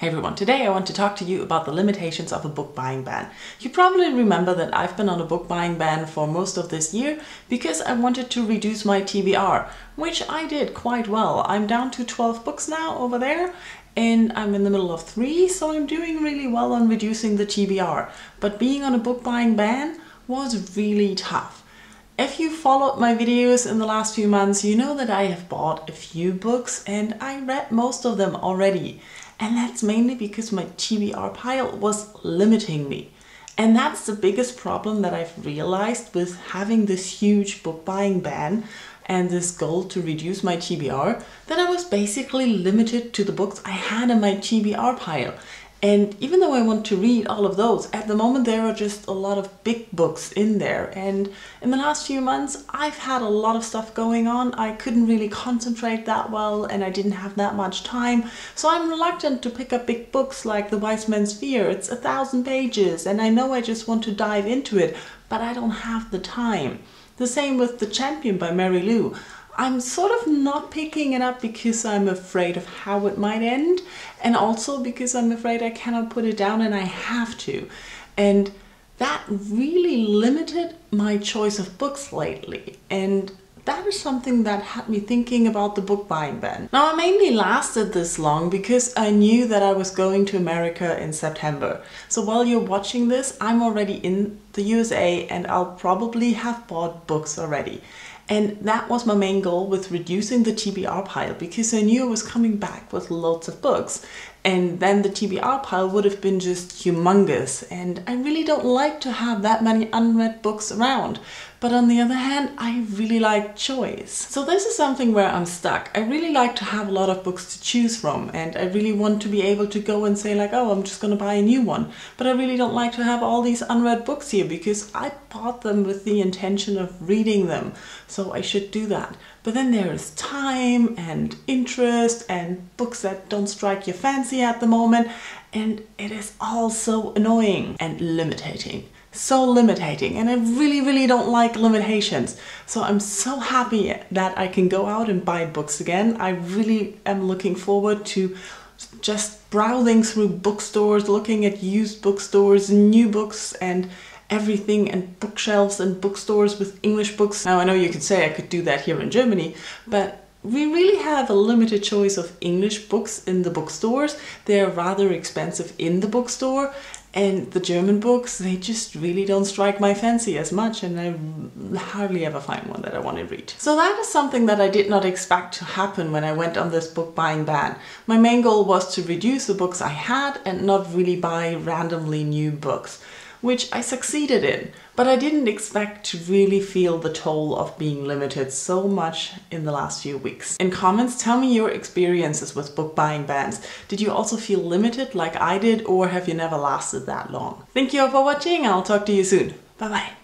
Hey everyone, today I want to talk to you about the limitations of a book buying ban. You probably remember that I've been on a book buying ban for most of this year because I wanted to reduce my TBR, which I did quite well. I'm down to 12 books now over there and I'm in the middle of 3, so I'm doing really well on reducing the TBR. But being on a book buying ban was really tough. If you followed my videos in the last few months, you know that I have bought a few books and I read most of them already. And that's mainly because my TBR pile was limiting me. And that's the biggest problem that I've realized with having this huge book buying ban and this goal to reduce my TBR, that I was basically limited to the books I had in my TBR pile. And even though I want to read all of those, at the moment there are just a lot of big books in there. And in the last few months, I've had a lot of stuff going on. I couldn't really concentrate that well and I didn't have that much time. So I'm reluctant to pick up big books like The Wise Man's Fear. It's 1,000 pages and I know I just want to dive into it, but I don't have the time. The same with The Champion by Mary Lou. I'm sort of not picking it up because I'm afraid of how it might end, and also because I'm afraid I cannot put it down and I have to. And that really limited my choice of books lately. And that is something that had me thinking about the book buying ban. Now, I mainly lasted this long because I knew that I was going to America in September. So while you're watching this, I'm already in the USA and I'll probably have bought books already. And that was my main goal with reducing the TBR pile, because I knew I was coming back with loads of books and then the TBR pile would have been just humongous, and I really don't like to have that many unread books around. But on the other hand, I really like choice. So this is something where I'm stuck. I really like to have a lot of books to choose from, and I really want to be able to go and say like, oh, I'm just gonna buy a new one. But I really don't like to have all these unread books here because I bought them with the intention of reading them. So I should do that. But then there is time and interest and books that don't strike your fancy at the moment, and it is all so annoying and limiting. So limiting, and I really don't like limitations. So I'm so happy that I can go out and buy books again. I really am looking forward to just browsing through bookstores, looking at used bookstores, new books and everything, and bookshelves and bookstores with English books. Now I know you could say I could do that here in Germany, but we really have a limited choice of English books in the bookstores. They're rather expensive in the bookstore, and the German books, they just really don't strike my fancy as much, and I hardly ever find one that I want to read. So that is something that I did not expect to happen when I went on this book buying ban. My main goal was to reduce the books I had and not really buy randomly new books, which I succeeded in. But I didn't expect to really feel the toll of being limited so much in the last few weeks. In comments, tell me your experiences with book buying bans. Did you also feel limited like I did, or have you never lasted that long? Thank you all for watching, and I'll talk to you soon. Bye bye.